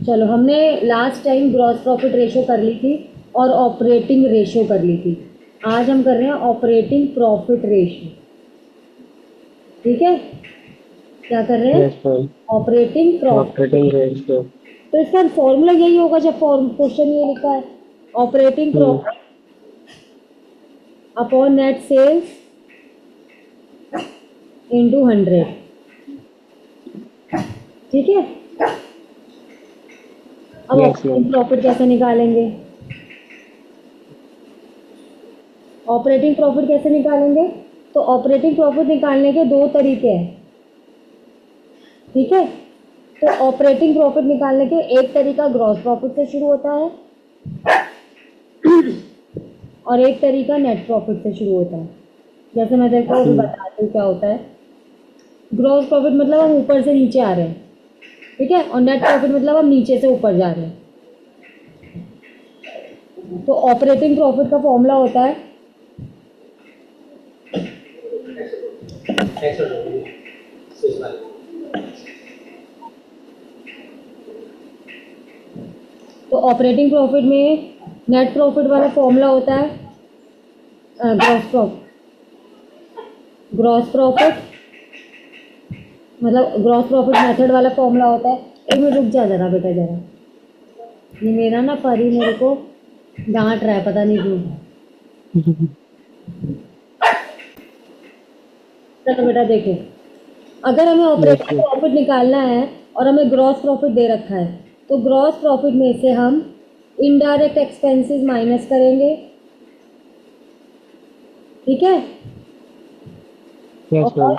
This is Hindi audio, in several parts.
चलो, हमने last time gross profit ratio कर ली थी और ऑपरेटिंग रेशो कर ली थी। आज हम कर रहे हैं ऑपरेटिंग प्रॉफिट रेशो। ठीक है, क्या कर रहे हैं? Yes ma'am. Operating profit. Operating ratio. तो इसका फॉर्मूला यही होगा जब फॉर्म क्वेश्चन ये लिखा है, operating profit upon net sales into 100। ठीक है, अब यस मैम। ऑपरेटिंग प्रॉफिट कैसे निकालेंगे? ऑपरेटिंग प्रॉफिट कैसे निकालेंगे? तो ऑपरेटिंग प्रॉफिट निकालने के दो तरीके हैं। ठीक है, तो ऑपरेटिंग प्रॉफिट निकालने के एक तरीका ग्रॉस प्रॉफिट से शुरू होता है और एक तरीका नेट प्रॉफिट से शुरू होता है। जैसे मैं देखो अभी बताती हूँ क्या होता है। ग्रॉस प्रॉफिट मतलब हम ऊपर से नीचे आ रहे हैं, ठीक है, और नेट प्रॉफिट मतलब हम नीचे से ऊपर जा रहे हैं। तो ऑपरेटिंग प्रॉफिट का फॉर्मूला होता है तो ऑपरेटिंग प्रॉफिट में नेट प्रॉफिट वाला फॉर्मूला होता है ग्रॉस प्रॉफिट मतलब ग्रॉस प्रॉफिट मेथड वाला फॉर्मूला होता है। एक मिनट रुक जा जरा बेटा, जरा ये मेरा ना परी मेरे को डांट रहा है, पता नहीं क्यों। चलो बेटा देखो, अगर हमें यस ऑपरेटिंग मैम। प्रॉफिट निकालना है और हमें ग्रॉस प्रॉफिट दे रखा है, तो ग्रॉस प्रॉफिट में से हम इनडायरेक्ट एक्सपेंसेस माइनस करेंगे। ठीक है, यस मैम। और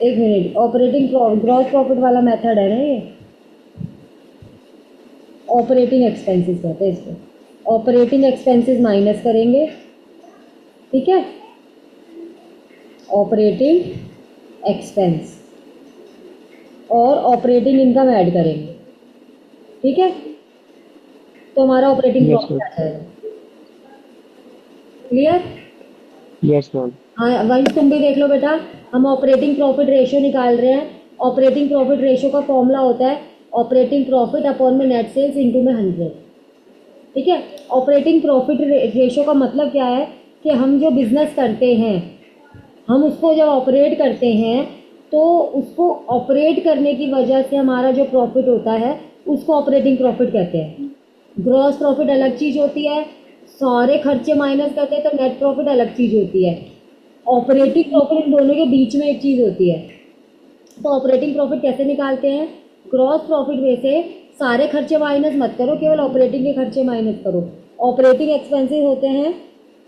एक मिनट, ऑपरेटिंग ग्रॉस प्रॉफिट वाला मेथड है ना ये, ऑपरेटिंग एक्सपेंसेस कहते हैं इसको। ऑपरेटिंग एक्सपेंसेस माइनस करेंगे, ठीक है, ऑपरेटिंग एक्सपेंस और ऑपरेटिंग इनकम ऐड करेंगे। ठीक है, तो हमारा ऑपरेटिंग यस प्रॉफिट मैम। आ जाएगा। क्लियर? Yes ma'am. हाँ, वंश तुम भी देख लो बेटा, हम ऑपरेटिंग प्रॉफिट रेशियो निकाल रहे हैं। ऑपरेटिंग प्रॉफिट रेशियो का फॉर्मूला होता है ऑपरेटिंग प्रॉफिट अपॉन में नेट सेल्स इंटू में 100। ठीक है, ऑपरेटिंग प्रॉफिट रेशियो का मतलब क्या है कि हम जो बिजनेस करते हैं, हम उसको जब ऑपरेट करते हैं तो उसको ऑपरेट करने की वजह से हमारा जो प्रॉफिट होता है उसको ऑपरेटिंग प्रॉफिट कहते हैं। ग्रॉस प्रॉफिट अलग चीज होती है, सारे खर्चे माइनस करते हैं तो नेट प्रॉफिट अलग चीज होती है। ऑपरेटिंग प्रॉफिट इन दोनों के बीच में एक चीज होती है। तो ऑपरेटिंग प्रॉफिट कैसे निकालते हैं? ग्रॉस प्रॉफिट में से सारे खर्चे माइनस मत करो, केवल ऑपरेटिंग के खर्चे माइनस करो। ऑपरेटिंग एक्सपेंसेस होते हैं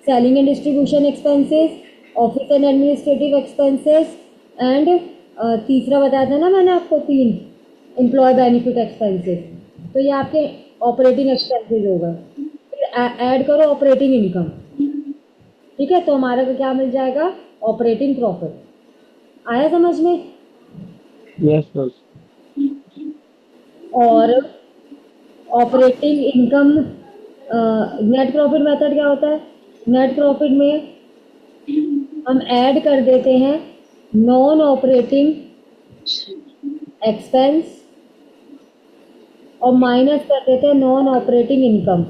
selling and distribution expenses, office and administrative expenses and तीसरा बताया था ना मैंने आपको, 3 एम्प्लॉय बेनिफिट एक्सपेंसेस। तो ये आपके ऑपरेटिंग एक्सपेंसेस हो गए। फिर ऐड करो ऑपरेटिंग इनकम। ठीक है, तो हमारा को क्या मिल जाएगा? Operating profit. आया समझ में? Yes ma'am. और operating income net profit method क्या होता है? नेट प्रॉफिट में हम ऐड कर देते हैं नॉन ऑपरेटिंग एक्सपेंस और माइनस कर देते हैं नॉन ऑपरेटिंग इनकम।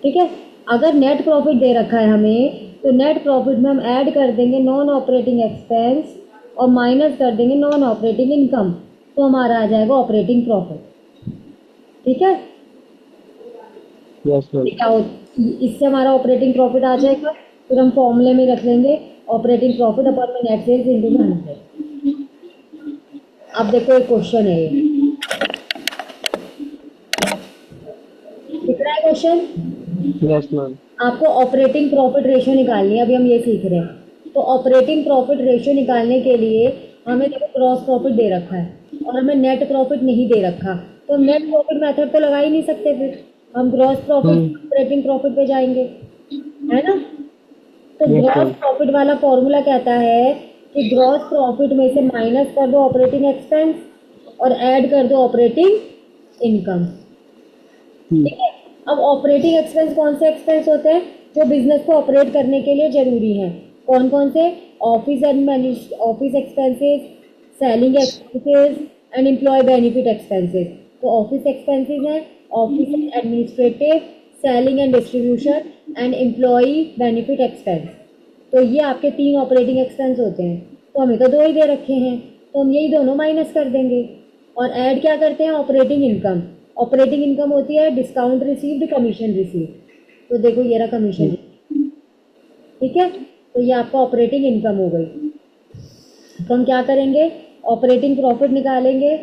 ठीक है, अगर नेट प्रॉफिट दे रखा है हमें तो नेट प्रॉफिट में हम ऐड कर देंगे नॉन ऑपरेटिंग एक्सपेंस और माइनस कर देंगे नॉन ऑपरेटिंग इनकम, तो हमारा आ जाएगा ऑपरेटिंग प्रॉफिट। ठीक है, यस मैम। क्या इससे हमारा ऑपरेटिंग प्रॉफिट आ जाएगा। फिर हम फॉर्मूले में रख लेंगे ऑपरेटिंग प्रॉफिट अपॉन में नेट सेल्स इंटू में 100। अब देखो एक क्वेश्चन है, ये दिख रहा है क्वेश्चन? Yes ma'am. आपको ऑपरेटिंग प्रॉफिट रेशियो निकालनी है, अभी हम ये सीख रहे हैं। तो ऑपरेटिंग प्रॉफिट रेशियो निकालने के लिए हमें देखो ग्रॉस प्रॉफिट दे रखा है और हमें नेट प्रॉफिट नहीं दे रखा, तो हम नेट प्रॉफिट मेथड तो लगा ही नहीं सकते, फिर हम ग्रॉस प्रॉफिट ऑपरेटिंग प्रॉफिट पे जाएंगे, है ना? तो यस ग्रॉस मैम। प्रॉफिट वाला फॉर्मूला कहता है कि ग्रॉस प्रॉफिट में से माइनस कर दो ऑपरेटिंग एक्सपेंस और ऐड कर दो ऑपरेटिंग इनकम। ठीक है, अब ऑपरेटिंग एक्सपेंस कौन से एक्सपेंस होते हैं जो बिजनेस को ऑपरेट करने के लिए जरूरी हैं? कौन कौन से? Office and office expenses, selling expenses and employ benefit expenses. तो ऑफिस एक्सपेंसेस हैं office administrative, selling and distribution and employee benefit expense. तो ये आपके 3 ऑपरेटिंग एक्सपेंस होते हैं। तो हमें तो 2 ही दे रखे हैं, तो हम यही दोनों माइनस कर देंगे और ऐड क्या करते हैं ऑपरेटिंग इनकम। ऑपरेटिंग इनकम होती है डिस्काउंट रिसीव्ड, कमीशन रिसीव्ड। तो देखो ये रहा कमीशन, ठीक है। तो ये आपका ऑपरेटिंग इनकम हो गई। तो हम क्या करेंगे, ऑपरेटिंग प्रॉफिट निकालेंगे।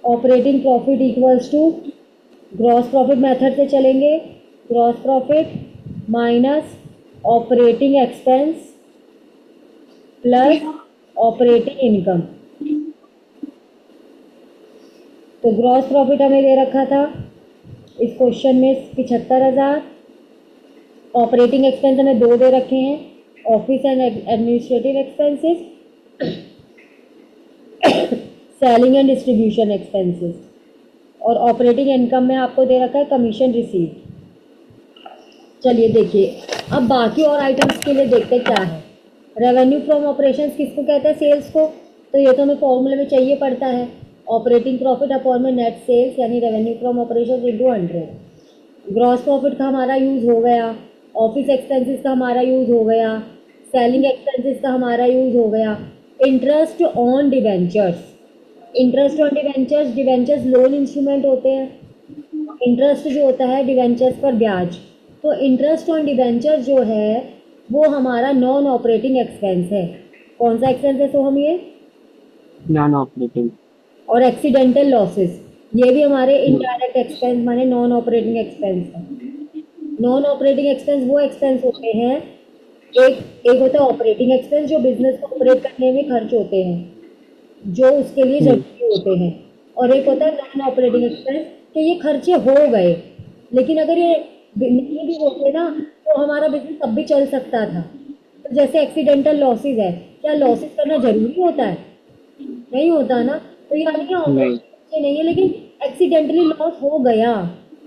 Operating profit equals to, gross profit method से चलेंगे, gross profit minus operating expense plus operating income. तो ग्रॉस प्रॉफिट हमें दे रखा था इस क्वेश्चन में 75,000। ऑपरेटिंग एक्सपेंस हमें 2 दे रखे हैं, office and administrative expenses, selling and distribution expenses. और ऑपरेटिंग इनकम में आपको दे रखा है कमीशन रिसीव। चलिए देखिए अब बाकी और आइटम्स के लिए देखते हैं क्या है। रेवेन्यू फ्रॉम ऑपरेशंस किसको कहते हैं, सेल्स को। तो ये तो हमें फॉर्मूले में चाहिए पड़ता है, ऑपरेटिंग प्रॉफिट अपॉन में नेट सेल्स यानी revenue from operations into 100। Gross profit का हमारा यूज़ हो गया, ऑफिस एक्सपेंसेस का हमारा यूज़ हो गया, सेलिंग एक्सपेंसेस का हमारा यूज़ हो गया। Interest on debentures, interest on debentures, debentures loan instrument होते हैं, इंटरेस्ट जो होता है डिवेंचर्स पर ब्याज। तो इंटरेस्ट ऑन डिवेंचर्स जो है वो हमारा नॉन ऑपरेटिंग एक्सपेंस है। कौन सा एक्सपेंस है, तो हम ये नॉन ऑपरेटिंग। और एक्सीडेंटल लॉसेस ये भी हमारे इनडायरेक्ट एक्सपेंस माने नॉन ऑपरेटिंग एक्सपेंस है। नॉन ऑपरेटिंग एक्सपेंस वो एक्सपेंस होते हैं, एक होता है ऑपरेटिंग एक्सपेंस जो बिजनेस को ऑपरेट करने में खर्च होते हैं, जो उसके लिए जरूरी होते हैं, और एक होता है नॉन ऑपरेटिंग एक्सपेंस कि ये खर्चे हो गए लेकिन अगर ये नहीं भी होते ना तो हमारा बिजनेस तब भी चल सकता था। तो जैसे एक्सीडेंटल लॉसेस है, क्या लॉसेस करना जरूरी होता है, नहीं होता ना। तो ये नहीं है नहीं। ऑपरेटिंग नहीं है लेकिन एक्सीडेंटली लॉस हो गया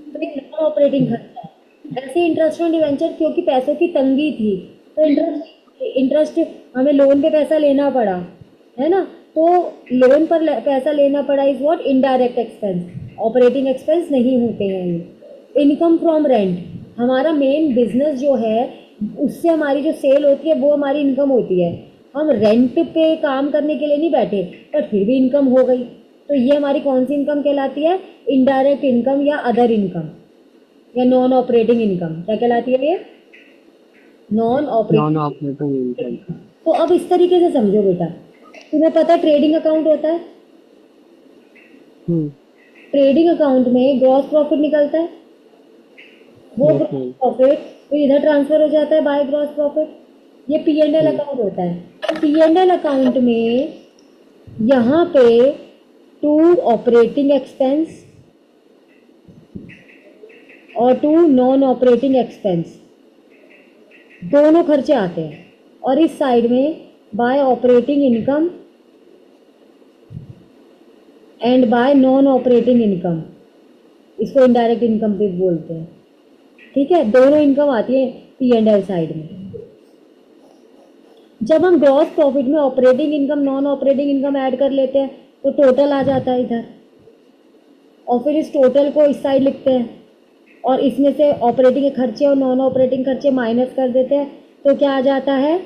तो ये नॉन ऑपरेटिंग खर्चा है। ऐसे इंटरेस्ट ऑन डिवेंचर क्योंकि पैसों की तंगी थी तो इंटरेस्ट हमें लोन पे पैसा लेना पड़ा है ना, तो लोन पर पैसा लेना पड़ा is what indirect expense, operating expense नहीं होते हैं ये। इनकम फ्रॉम रेंट, हमारा मेन बिजनेस जो है उससे हमारी जो सेल होती है वो हमारी इनकम होती है। हम रेंट पे काम करने के लिए नहीं बैठे पर फिर भी इनकम हो गई, तो ये हमारी कौन सी इनकम कहलाती है, इनडायरेक्ट इनकम या अदर इनकम या नॉन ऑपरेटिंग इनकम। क्या कहलाती है ये, नॉन ऑपरेटिंग इनकम। तो अब इस तरीके से समझो बेटा, तुम्हें पता है ट्रेडिंग अकाउंट होता है, ट्रेडिंग अकाउंट में ग्रॉस प्रॉफिट निकलता है, वो ग्रॉस प्रॉफिट तो इधर ट्रांसफर हो जाता है बाय ग्रॉस प्रॉफिट, ये P&L अकाउंट होता है। P&L अकाउंट में यहाँ पे टू ऑपरेटिंग एक्सपेंस और टू नॉन ऑपरेटिंग एक्सपेंस दोनों खर्चे आते हैं, और इस साइड में bye operating income and bye non operating income, इसको इनडायरेक्ट इनकम भी बोलते हैं। ठीक है, दोनों इनकम आती है P&L साइड में। जब हम ग्रॉस प्रॉफिट में operating income non operating income add कर लेते हैं तो टोटल आ जाता है इधर, और फिर इस टोटल को इस साइड लिखते हैं और इसमें से ऑपरेटिंग के खर्चे और नॉन ऑपरेटिंग खर्चे माइनस कर देते हैं, तो क्या आ जाता है,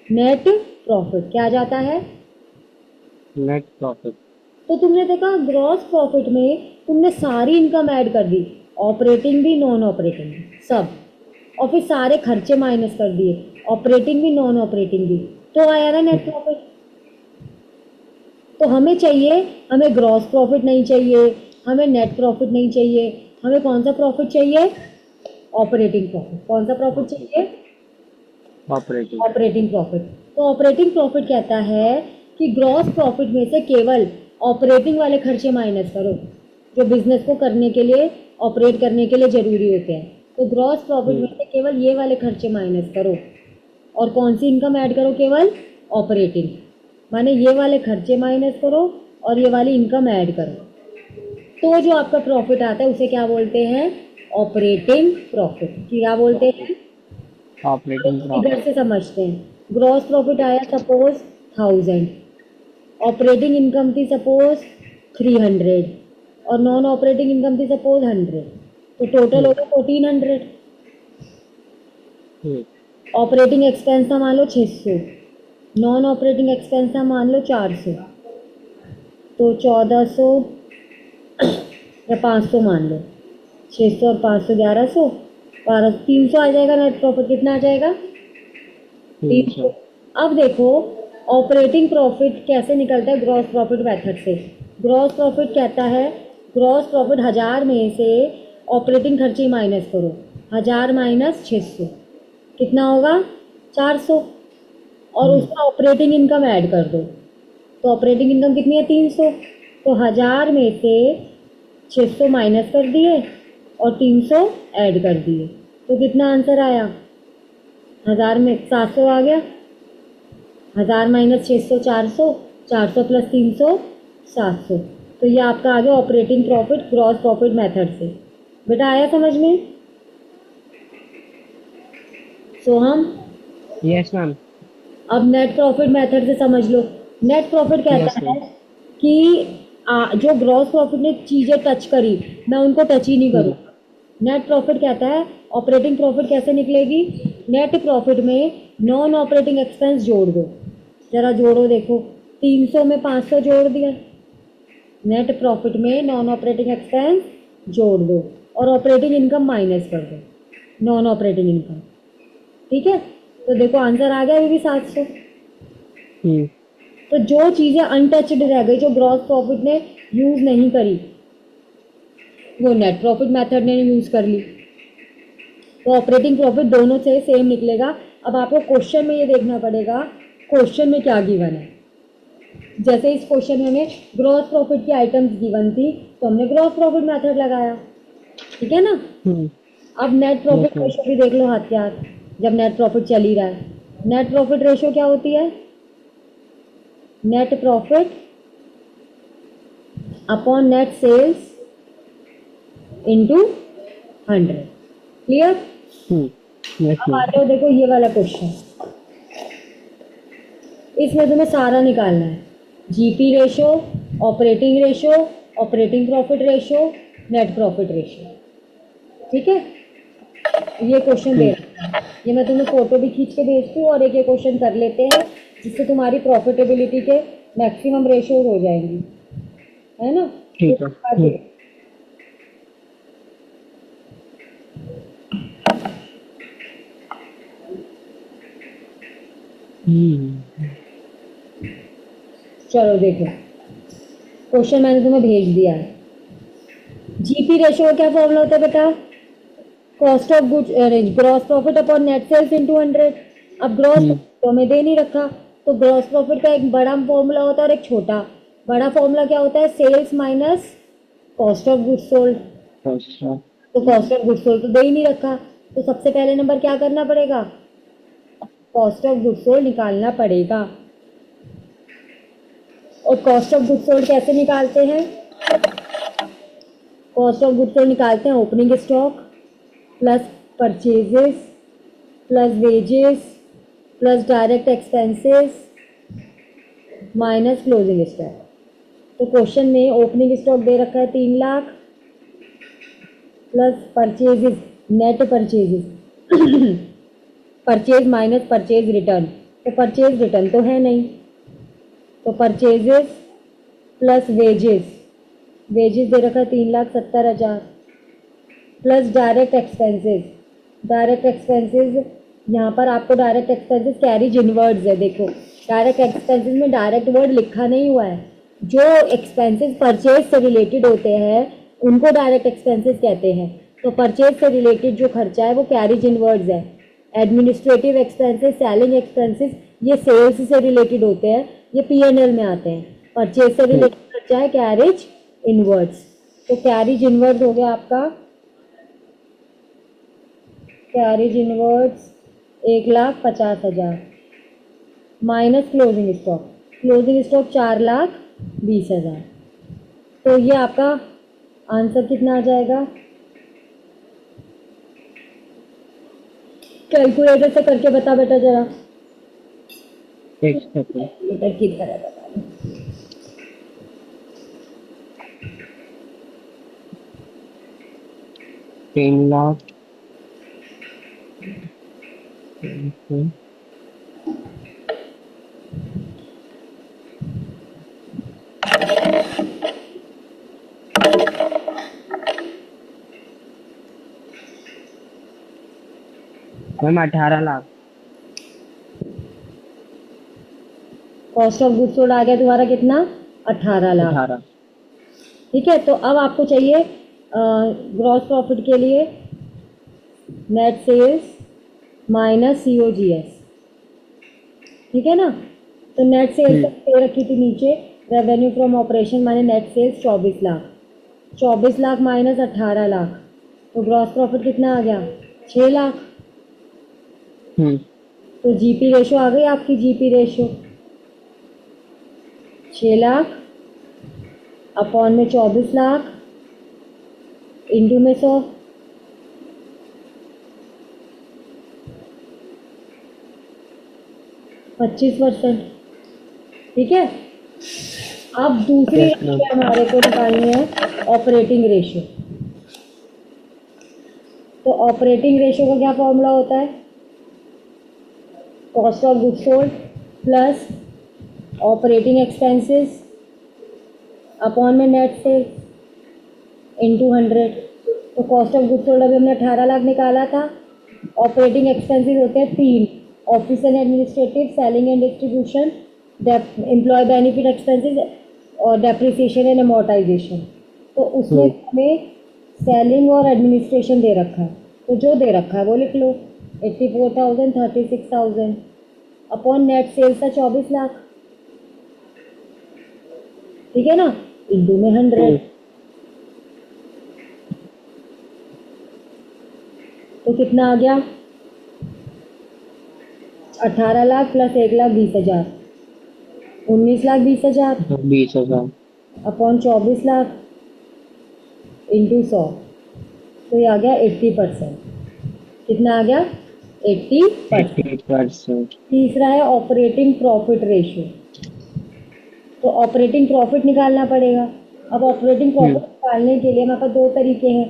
नेट प्रॉफिट। क्या आ जाता है, नेट प्रॉफिट। तो तुमने देखा ग्रॉस प्रॉफिट में तुमने सारी इनकम ऐड कर दी, ऑपरेटिंग भी नॉन ऑपरेटिंग भी सब, और फिर सारे खर्चे माइनस कर दिए, ऑपरेटिंग भी नॉन ऑपरेटिंग भी, तो आया ना नेट प्रॉफिट। तो हमें चाहिए, हमें ग्रॉस प्रॉफिट नहीं चाहिए, हमें नेट प्रॉफिट नहीं चाहिए, हमें कौन सा प्रॉफिट चाहिए, ऑपरेटिंग प्रॉफिट। कौन सा प्रॉफिट चाहिए, ऑपरेटिंग प्रॉफिट। तो ऑपरेटिंग प्रॉफिट कहता है कि ग्रॉस प्रॉफिट में से केवल ऑपरेटिंग वाले खर्चे माइनस करो जो बिजनेस को करने के लिए, ऑपरेट करने के लिए जरूरी होते हैं। तो ग्रॉस प्रॉफिट में से केवल ये वाले खर्चे माइनस करो और कौन सी इनकम ऐड करो, केवल ऑपरेटिंग, माने ये वाले खर्चे माइनस करो और ये वाली इनकम ऐड करो, तो जो आपका प्रॉफिट आता है उसे क्या बोलते हैं, ऑपरेटिंग प्रॉफिट। क्या बोलते हैं, ऑपरेटिंग इधर से समझते हैं। ग्रॉस प्रॉफिट आया सपोज 1000, ऑपरेटिंग इनकम थी सपोज 300 और नॉन ऑपरेटिंग इनकम थी सपोज 100, तो टोटल हो गया 1400। ऑपरेटिंग एक्सपेंस था मान लो 600, नॉन ऑपरेटिंग एक्सपेंस था मान लो 400, तो 1400 या 500 मान लो, 600 और 500 1100, 300 आ जाएगा नेट प्रॉफिट। कितना आ जाएगा? 300। अब देखो ऑपरेटिंग प्रॉफिट कैसे निकलता है ग्रॉस प्रॉफिट मेथड से। ग्रॉस प्रॉफिट कहता है ग्रॉस प्रॉफिट 1000 में से ऑपरेटिंग खर्चे माइनस करो, 1000 माइनस 600 कितना होगा? 400, और उसका ऑपरेटिंग इनकम ऐड कर दो, तो ऑपरेटिंग इनकम कितनी है? 300। तो 1000 में से 600 माइनस कर दिए और 300 ऐड कर दिए, तो कितना आंसर आया? 1000 में 700 आ गया। 1000 माइनस 600 400, 400 प्लस 300 700। तो ये आपका आ गया operating profit gross profit method से। बेटा आया समझ में? सोहम, यस मैम। अब नेट प्रॉफिट मेथड से समझ लो। नेट प्रॉफिट कहता यस है मैम। कि जो ग्रॉस प्रॉफिट ने चीज़ें टच करी मैं उनको टच ही नहीं करूँ। नेट प्रॉफिट कहता है ऑपरेटिंग प्रॉफिट कैसे निकलेगी? नेट प्रॉफिट में नॉन ऑपरेटिंग एक्सपेंस जोड़ दो, जरा जोड़ो देखो, 300 में 500 जोड़ दिया। नेट प्रॉफिट में नॉन ऑपरेटिंग एक्सपेंस जोड़ दो और ऑपरेटिंग इनकम माइनस कर दो, नॉन ऑपरेटिंग इनकम। ठीक है, तो देखो आंसर आ गया अभी भी 700। तो जो चीज़ें अनटचड रह गई, जो ग्रॉस प्रॉफिट ने यूज़ नहीं करी, वो नेट प्रॉफिट मेथड ने यूज़ कर ली, तो ऑपरेटिंग प्रॉफिट दोनों से सेम निकलेगा। अब आपको क्वेश्चन में ये देखना पड़ेगा क्वेश्चन में क्या गिवन है। जैसे इस क्वेश्चन में हमें ग्रॉस प्रॉफिट की आइटम्स गिवन थी, तो हमने ग्रॉस प्रॉफिट मेथड लगाया, ठीक है ना। अब नेट प्रॉफिट रेशो भी देख लो हाथ के हाथ, जब नेट प्रॉफिट चल ही रहा है। नेट प्रॉफिट रेशो क्या होती है? Net profit upon net sales into 100। Clear? अब आ जाओ देखो ये वाला क्वेश्चन, इसमें तुम्हें सारा निकालना है, GP ratio, operating ratio, operating profit ratio, net profit ratio. ठीक है, ये क्वेश्चन दे रखा है, ये मैं तुम्हें फोटो भी खींच के भेजती हूँ और एक ये क्वेश्चन कर लेते हैं जिससे तुम्हारी प्रॉफिटेबिलिटी के मैक्सिमम रेशोज हो जाएंगी, है ना। ठीक है। चलो देखो क्वेश्चन मैंने तुम्हें भेज दिया है। जीपी रेशो का क्या फॉर्मूला होता है बेटा? Cost of goods gross profit upon net sales into 100। अब ग्रॉस प्रॉफिट हमें दे नहीं रखा, तो ग्रॉस प्रॉफिट का एक बड़ा फॉर्मूला होता है और एक छोटा। बड़ा फॉर्मूला क्या होता है? Sales minus cost of goods sold. तो कॉस्ट ऑफ गुड्स सोल्ड तो दे ही नहीं रखा, तो सबसे पहले नंबर क्या करना पड़ेगा? कॉस्ट ऑफ गुड्स सोल्ड निकालना पड़ेगा। और कॉस्ट ऑफ गुड्स सोल्ड कैसे निकालते हैं? कॉस्ट ऑफ गुड्स सोल्ड निकालते हैं opening stock plus purchases plus wages plus direct expenses minus closing stock. तो क्वेश्चन में ओपनिंग स्टॉक दे रखा है 3 lakh plus purchases, net purchases purchase minus purchase return, तो परचेज रिटर्न तो है नहीं, तो परचेजेस प्लस वेजेस, वेजेस दे रखा है 3,70,000 plus direct expenses. Direct expenses यहाँ पर आपको डायरेक्ट एक्सपेंसेस कैरीज इनवर्ड्स है, देखो डायरेक्ट एक्सपेंसेस में डायरेक्ट वर्ड लिखा नहीं हुआ है। जो एक्सपेंसेस परचेज से रिलेटेड होते हैं उनको डायरेक्ट एक्सपेंसेस कहते हैं, तो परचेज से रिलेटेड जो खर्चा है वो कैरीज इनवर्ड्स है। एडमिनिस्ट्रेटिव एक्सपेंसेस, सेलिंग एक्सपेंसेस ये सेल्स से रिलेटेड होते हैं, ये P&L में आते हैं। परचेज से रिलेटेड खर्चा है कैरेज इनवर्ड्स, तो कैरेज इनवर्ड्स हो गया आपका, carriage inwards 1,50,000 minus closing stock, closing stock 4,20,000। तो ये आपका आंसर कितना आ जाएगा? कैलकुलेटर से करके बता बेटा जरा, एक सेकंड। बेटा कितना है बता। 3 lakh. Ma'am 18 lakh. Cost of goods sold आ गया तुम्हारा कितना, 18 लाख। 18। ठीक है, तो अब आपको चाहिए ग्रॉस प्रॉफिट के लिए नेट सेल्स माइनस COGS। ठीक है ना, तो नेट सेल्स दे रखी थी नीचे, रेवेन्यू फ्रॉम ऑपरेशन माने net sales 24 lakh, 24 lakh minus 18 lakh, तो ग्रॉस प्रॉफिट कितना आ गया, 6 लाख। तो जीपी रेशो आ गई आपकी, जीपी रेशो 6 लाख अपॉन में 24 लाख इंटू में 100, 25%। ठीक है, अब दूसरी Yes, ma'am. रेशियो हमारे को निकालनी है ऑपरेटिंग रेशियो। तो ऑपरेटिंग रेशियो का क्या फॉर्मूला होता है, cost of goods sold plus operating expenses upon में नेट सेल्स इंटू 100। तो कॉस्ट ऑफ गुड्स सोल्ड अभी हमने 18 लाख निकाला था, ऑपरेटिंग एक्सपेंसेस होते हैं 3, office and administrative, selling and distribution, employ benefit expenses और डेप्रिसिएशन एंड अमोर्टाइजेशन। तो उसमें हमें सेलिंग और एडमिनिस्ट्रेशन दे रखा है, तो जो दे रखा है वो लिख लो, 84,000, 36,000 अपॉन नेट सेल्स था 24 लाख। ठीक है ना, इंटू में 100। तो कितना आ गया, 18 lakh plus 1,20,000, 19,20,000 20,000। Upon 24 lakh into 100, तो ये आ गया 80%। कितना आ गया, 80%। 80%। तीसरा है ऑपरेटिंग प्रॉफिट रेशियो। तो ऑपरेटिंग प्रॉफिट निकालना पड़ेगा। अब ऑपरेटिंग प्रॉफिट निकालने के लिए हमारे पास दो तरीके हैं,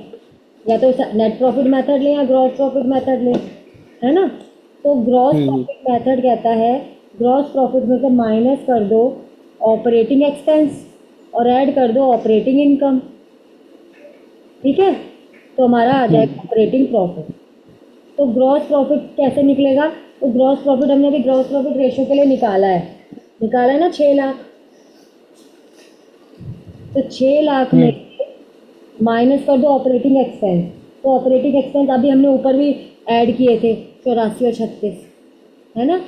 या तो नेट प्रॉफिट मेथड लें या ग्रॉस प्रॉफिट मेथड लें, है ना। तो ग्रॉस प्रॉफिट मेथड कहता है ग्रॉस प्रॉफिट में से माइनस कर दो ऑपरेटिंग एक्सपेंस और ऐड कर दो ऑपरेटिंग इनकम। ठीक है, तो हमारा आ जाएगा ऑपरेटिंग प्रॉफिट। तो ग्रॉस प्रॉफिट कैसे निकलेगा, तो ग्रॉस प्रॉफिट हमने अभी ग्रॉस प्रॉफिट रेशियो के लिए निकाला है ना 6 लाख। तो 6 लाख में माइनस कर दो ऑपरेटिंग एक्सपेंस। तो ऑपरेटिंग एक्सपेंस अभी हमने ऊपर भी ऐड किए थे 84 और 36, है ना।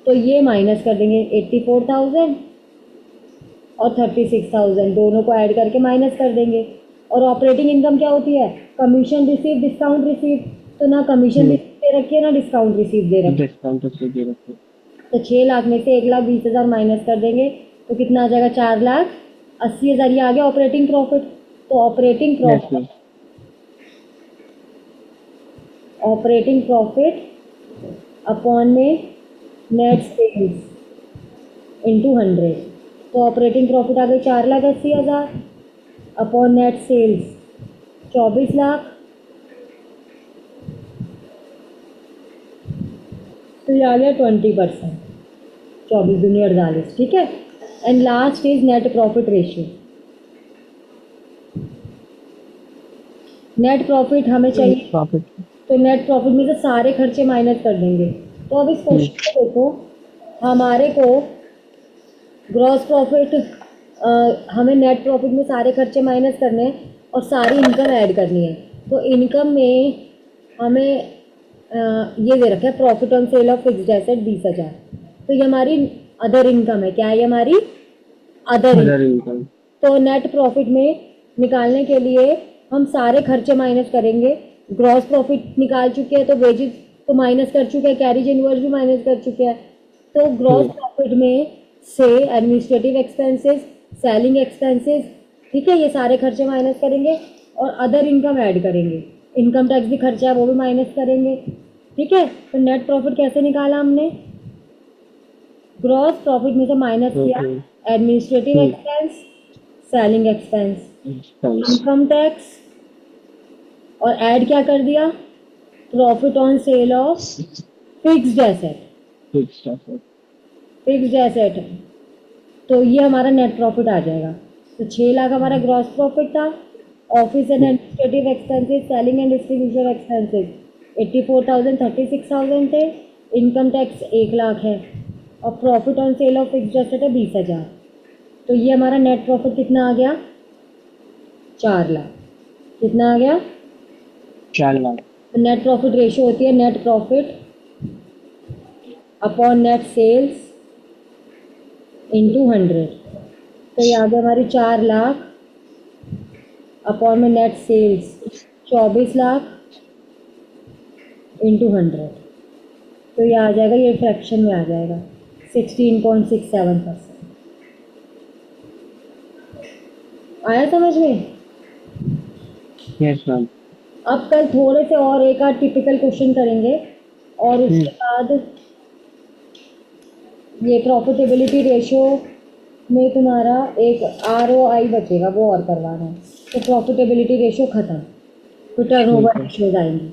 तो ये माइनस कर देंगे 84,000 और 36,000, दोनों को ऐड करके माइनस कर देंगे। और ऑपरेटिंग इनकम क्या होती है, कमीशन रिसीव डिस्काउंट रिसीव। तो ना कमीशन रिसीव दे रखी है ना डिस्काउंट रिसीव दे रखी है। डिस्काउंट तो दे रखिए। तो 6 लाख में से 1,20,000 माइनस कर देंगे तो कितना आ जाएगा, 4,80,000। ये आ गया ऑपरेटिंग प्रॉफिट। तो ऑपरेटिंग प्रॉफिट अपॉन में नेट सेल्स इंटू 100। तो ऑपरेटिंग प्रॉफिट आ गई 4,80,000 अपॉन नेट सेल्स 24 लाख। तो ये आ गया 20%, 24 दूनी 48। ठीक है, and last is net profit ratio. Net profit हमें चाहिए, प्रॉफिट। तो नेट प्रॉफिट में से सारे खर्चे माइनस कर देंगे। तो अब इस क्वेश्चन को देखो, हमारे को ग्रॉस प्रॉफिट हमें नेट प्रॉफिट में सारे खर्चे माइनस करने हैं और सारी इनकम ऐड करनी है। तो इनकम में हमें ये दे रखा है profit on sale of fixed asset 20,000। तो ये हमारी अदर इनकम है। क्या है ये हमारी अदर इनकम। तो नेट प्रॉफिट में निकालने के लिए हम सारे खर्चे माइनस करेंगे। ग्रॉस प्रॉफिट निकाल चुके हैं तो वेजेस तो माइनस कर चुके हैं, कैरिज इनवर्स भी माइनस कर चुके हैं। तो ग्रॉस प्रॉफिट में से एडमिनिस्ट्रेटिव एक्सपेंसेस, सेलिंग एक्सपेंसेस, ठीक है, ये सारे खर्चे माइनस करेंगे और अदर इनकम ऐड करेंगे। इनकम टैक्स भी खर्चा है वो भी माइनस करेंगे। ठीक है, तो नेट प्रॉफिट कैसे निकाला हमने, ग्रॉस प्रॉफिट में से माइनस किया administrative expense, selling expense, income tax और ऐड क्या कर दिया, profit on sale of fixed asset. Fixed asset. Fixed asset तो ये हमारा नेट प्रॉफिट आ जाएगा। तो 6 लाख हमारा ग्रॉस प्रॉफिट था। Office and administrative expenses, selling and distribution expenses 84,000 36,000 थे। इनकम टैक्स 1 लाख है और profit on sale of fixed asset है 20,000। तो ये हमारा नेट प्रॉफिट कितना आ गया, 4 लाख। कितना आ गया, 4 लाख। तो नेट प्रॉफिट रेशियो होती है net profit upon net sales into 100। तो ये आ गया हमारी 4 लाख अपॉन में नेट सेल्स 24 लाख इंटू 100। तो ये आ जाएगा, ये फ्रैक्शन में आ जाएगा 16.67%। आया समझ में। Yes ma'am. अब कल थोड़े से और एक आध टिपिकल क्वेश्चन करेंगे और उसके बाद ये प्रॉफिटेबिलिटी रेशियो में तुम्हारा एक ROI बचेगा, वो और करवाना है। तो प्रॉफिटेबिलिटी रेशियो खत्म, तो टर्नओवर ठीक है रेशियोज आएंगी।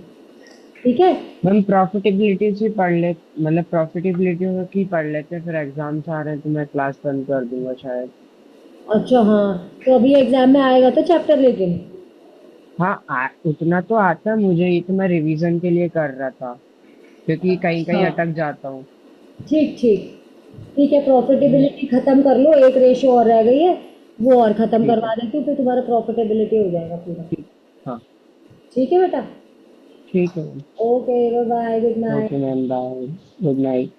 ठीक है। मैम। प्रॉफिटेबिलिटी से पढ़ ले, मतलब प्रॉफिटेबिलिटी की पढ़ लेते, फिर एग्जाम्स आ रहे हैं तो मैं क्लास बंद कर दूंगा शायद। अच्छा हाँ, तो अभी एग्जाम में आएगा तो चैप्टर लेकिन। हाँ उतना तो आता है मुझे, ये तो मैं रिवीजन के लिए कर रहा था क्योंकि कहीं कहीं हाँ अटक जाता हूँ। ठीक ठीक। ठीक है, प्रॉफिटेबिलिटी खत्म कर लो, एक रेशियो और रह गई है, वो और खत्म ठीक है। करवा देती हूँ, फिर तुम्हारा प्रॉफिटेबिलिटी हो जाएगा पूरा। ठीक। हाँ ठीक है बेटा। ठीक है ma'am. Okay bye bye, good night. Okay ma'am, bye. Good night.